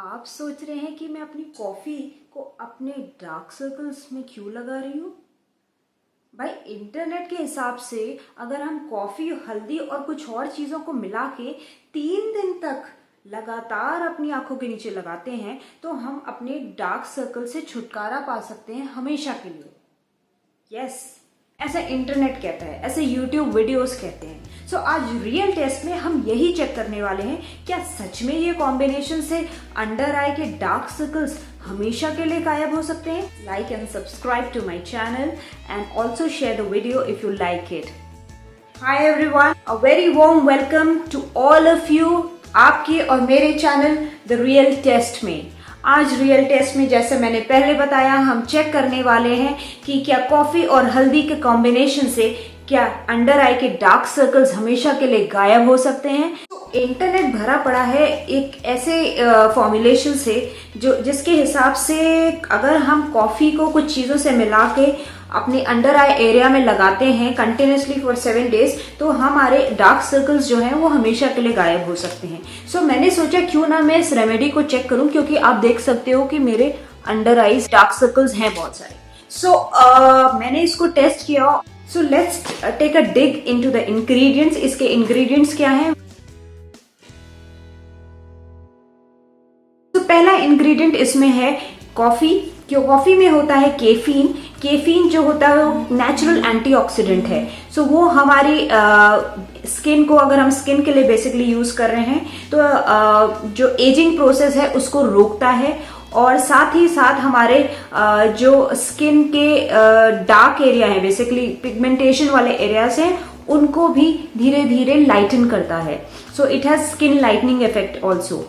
आप सोच रहे हैं कि मैं अपनी कॉफ़ी को अपने डार्क सर्कल्स में क्यों लगा रही हूँ? भाई इंटरनेट के हिसाब से अगर हम कॉफ़ी, हल्दी और कुछ और चीज़ों को मिला के 3 दिन तक लगातार अपनी आंखों के नीचे लगाते हैं तो हम अपने डार्क सर्कल से छुटकारा पा सकते हैं हमेशा के लिए। यस, ऐसा इंटरनेट कहता है, ऐसे यूट्यूब वीडियोस कहते हैं। सो आज रियल टेस्ट में हम यही चेक करने वाले हैं, क्या सच में ये कॉम्बिनेशन से अंडर आई के डार्क सर्कल्स हमेशा के लिए गायब हो सकते हैं? Like and subscribe to my channel and also share the video if you like it. Hi everyone, a very warm welcome to all of you आपके और मेरे चैनल द रियल टेस्ट में। आज रियल टेस्ट में जैसे मैंने पहले बताया, हम चेक करने वाले हैं कि क्या कॉफी और हल्दी के कॉम्बिनेशन से क्या अंडर आई के डार्क सर्कल्स हमेशा के लिए गायब हो सकते हैं। तो इंटरनेट भरा पड़ा है एक ऐसे फॉर्मुलेशन से जिसके हिसाब से अगर हम कॉफी को कुछ चीजों से मिला के अपने अंडर आई एरिया में लगाते हैं कंटिन्यूसली फॉर 7 डेज तो हमारे डार्क सर्कल्स जो हैं वो हमेशा के लिए गायब हो सकते हैं। सो मैंने सोचा क्यों ना मैं इस रेमेडी को चेक करूं, क्योंकि आप देख सकते हो कि मेरे अंडर आईज डार्क सर्कल्स हैं बहुत सारे। सो मैंने इसको टेस्ट किया। So let's take a dig into the ingredients. इसके इंग्रेडिएंट्स क्या हैं? तो पहला इंग्रेडिएंट इसमें है कॉफी। क्यों? कॉफी में होता है कैफीन। कैफीन जो होता है वो नेचुरल एंटीऑक्सीडेंट है। सो वो हमारी स्किन को, अगर हम स्किन के लिए बेसिकली यूज कर रहे हैं तो जो एजिंग प्रोसेस है उसको रोकता है और साथ ही साथ हमारे जो स्किन के डार्क एरिया है, बेसिकली पिगमेंटेशन वाले एरियाज हैं, उनको भी धीरे धीरे लाइटन करता है। So it has skin lightening effect also.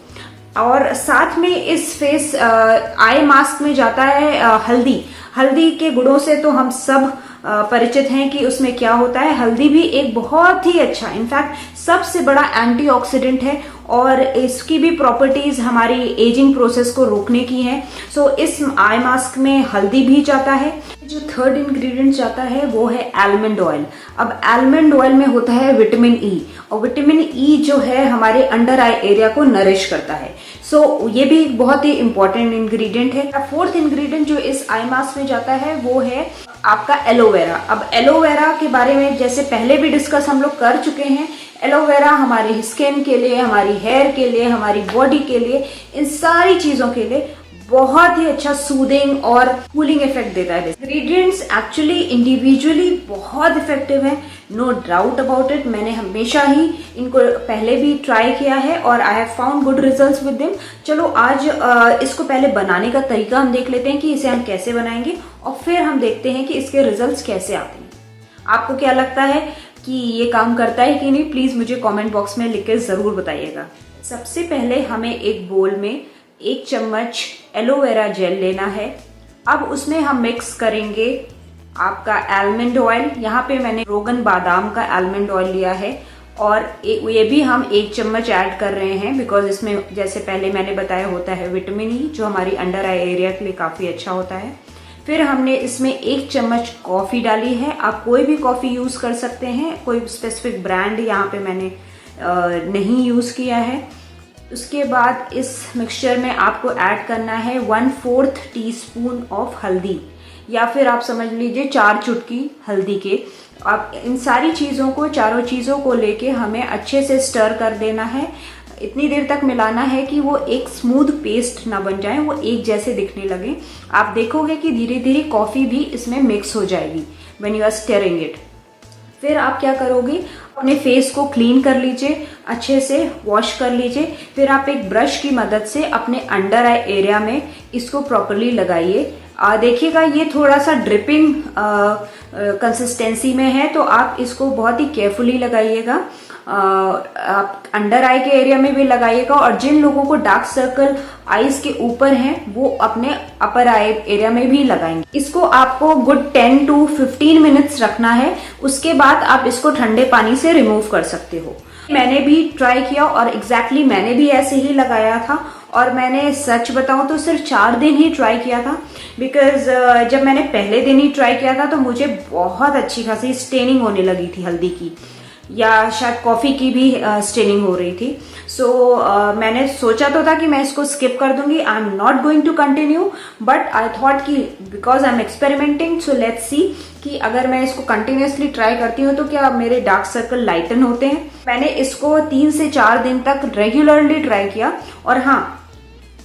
और साथ में इस फेस आई मास्क में जाता है हल्दी। हल्दी के गुणों से तो हम सब परिचित हैं कि उसमें क्या होता है। हल्दी भी एक बहुत ही अच्छा, इनफैक्ट सबसे बड़ा एंटीऑक्सीडेंट है और इसकी भी प्रॉपर्टीज हमारी एजिंग प्रोसेस को रोकने की है। सो इस आई मास्क में हल्दी भी जाता है। जो थर्ड इंग्रेडिएंट जाता है वो है आलमंड ऑयल। अब आलमंड ऑयल में होता है विटामिन ई, और विटामिन ई जो है हमारे अंडर आई एरिया को नरिश करता है। सो ये भी एक बहुत ही इंपॉर्टेंट इंग्रेडिएंट है। फोर्थ इंग्रेडिएंट जो इस आई मास्क में जाता है वो है आपका एलोवेरा। अब एलोवेरा के बारे में जैसे पहले भी डिस्कस हम लोग कर चुके हैं। एलोवेरा हमारी स्किन के लिए, हमारी हेयर के लिए, हमारी बॉडी के लिए, इन सारी चीजों के लिए बहुत ही अच्छा सूदिंग और कूलिंग इफेक्ट देता है। इंग्रेडिएंट्स एक्चुअली इंडिविजुअली बहुत इफेक्टिव है, नो डाउट अबाउट इट। मैंने हमेशा ही इनको पहले भी ट्राई किया है और I have found good results with them. चलो आज इसको पहले बनाने का तरीका हम देख लेते हैं कि इसे हम कैसे बनाएंगे और फिर हम देखते हैं कि इसके रिजल्ट्स कैसे आते हैं। आपको क्या लगता है कि ये काम करता है कि नहीं? प्लीज मुझे कमेंट बॉक्स में लिख के जरूर बताइएगा। सबसे पहले हमें एक बोल में 1 चम्मच एलोवेरा जेल लेना है। अब उसमें हम मिक्स करेंगे आपका आलमंड ऑयल। यहाँ पे मैंने रोगन बादाम का आलमंड ऑयल लिया है और ये भी हम 1 चम्मच ऐड कर रहे हैं बिकॉज इसमें जैसे पहले मैंने बताया होता है विटामिन ई जो हमारी अंडर आई एरिया के लिए काफी अच्छा होता है। फिर हमने इसमें 1 चम्मच कॉफी डाली है। आप कोई भी कॉफी यूज कर सकते हैं, कोई स्पेसिफिक ब्रांड यहाँ पे मैंने नहीं यूज किया है। उसके बाद इस मिक्सचर में आपको ऐड करना है 1/4 टीस्पून ऑफ हल्दी, या फिर आप समझ लीजिए 4 चुटकी हल्दी के। आप इन सारी चीज़ों को, चारों चीज़ों को लेके हमें अच्छे से स्टर कर देना है। इतनी देर तक मिलाना है कि वो एक स्मूथ पेस्ट ना बन जाए, वो एक जैसे दिखने लगे। आप देखोगे कि धीरे धीरे कॉफ़ी भी इसमें मिक्स हो जाएगी when you are stirring it. फिर आप क्या करोगे, अपने फेस को क्लीन कर लीजिए, अच्छे से वॉश कर लीजिए। फिर आप एक ब्रश की मदद से अपने अंडर आई एरिया में इसको प्रॉपरली लगाइए। देखिएगा ये थोड़ा सा ड्रिपिंग कंसिस्टेंसी में है तो आप इसको बहुत ही केयरफुली लगाइएगा। आप अंडर आई के एरिया में भी लगाइएगा और जिन लोगों को डार्क सर्कल आईज के ऊपर हैं वो अपने अपर आई एरिया में भी लगाएंगे। इसको आपको गुड 10 to 15 मिनट्स रखना है। उसके बाद आप इसको ठंडे पानी से रिमूव कर सकते हो। मैंने भी ट्राई किया और एग्जैक्टली मैंने भी ऐसे ही लगाया था और मैंने सच बताऊं तो सिर्फ 4 दिन ही ट्राई किया था बिकॉज जब मैंने पहले दिन ही ट्राई किया था तो मुझे बहुत अच्छी खासी स्टेनिंग होने लगी थी हल्दी की। या शायद कॉफी की भी स्टेनिंग हो रही थी। सो मैंने सोचा तो था कि मैं इसको स्किप कर दूंगी, I am not going to continue, but I thought कि because I am experimenting, so let's see कि अगर मैं इसको कंटिन्यूसली ट्राई करती हूँ तो क्या मेरे डार्क सर्कल लाइटन होते हैं। मैंने इसको 3 से 4 दिन तक रेगुलरली ट्राई किया, और हाँ,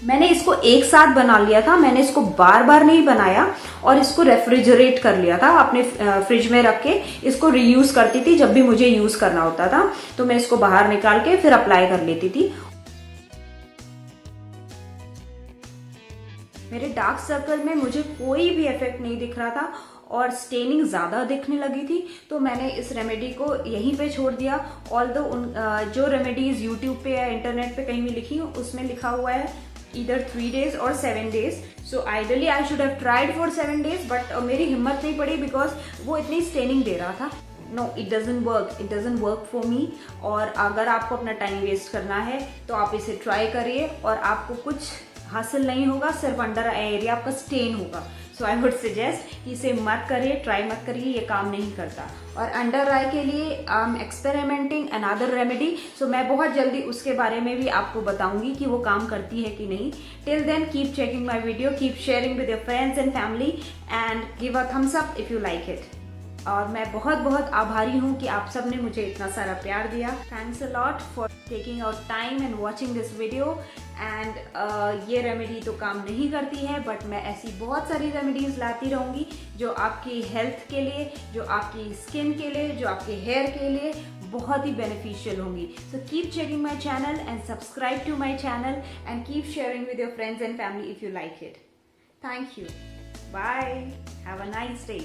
मैंने इसको एक साथ बना लिया था, मैंने इसको बार बार नहीं बनाया, और इसको रेफ्रिजरेट कर लिया था अपने फ्रिज में रख के। इसको रीयूज करती थी जब भी मुझे यूज करना होता था, तो मैं इसको बाहर निकाल के फिर अप्लाई कर लेती थी। मेरे डार्क सर्कल में मुझे कोई भी इफेक्ट नहीं दिख रहा था, और स्टेनिंग ज़्यादा दिखने लगी थी, तो मैंने इस रेमेडी को यहीं पे छोड़ दिया। ऑल्दो जो रेमेडीज यूट्यूब पे या इंटरनेट पे कहीं भी लिखी हूँ, उसमें लिखा हुआ है either 3 days or 7 days. So ideally I should have tried for 7 days, but मेरी हिम्मत नहीं पड़ी बिकॉज वो इतनी स्टेनिंग दे रहा था। No, it doesn't work for me। और अगर आपको अपना टाइम वेस्ट करना है तो आप इसे ट्राई करिए, और आपको कुछ हासिल नहीं होगा, सिर्फ अंडर आई एरिया आपका स्टेन होगा। सो आई वुड सजेस्ट कि इसे मत करिए, ट्राई मत करिए, ये काम नहीं करता। और अंडर आई के लिए I am experimenting another remedy, so मैं बहुत जल्दी उसके बारे में भी आपको बताऊंगी कि वो काम करती है कि नहीं। Till then keep checking my video, keep sharing with your friends and family, and give a thumbs up if you like it. और मैं बहुत बहुत आभारी हूँ कि आप सब ने मुझे इतना सारा प्यार दिया। Thanks a lot for taking out time and watching this video. And ये रेमेडी तो काम नहीं करती है, बट मैं ऐसी बहुत सारी रेमेडीज लाती रहूँगी जो आपकी हेल्थ के लिए, जो आपकी स्किन के लिए, जो आपके हेयर के लिए बहुत ही बेनिफिशियल होंगी। So keep checking my channel and subscribe to my channel and keep sharing with your friends and family if you like it. Thank you, bye, have a nice day.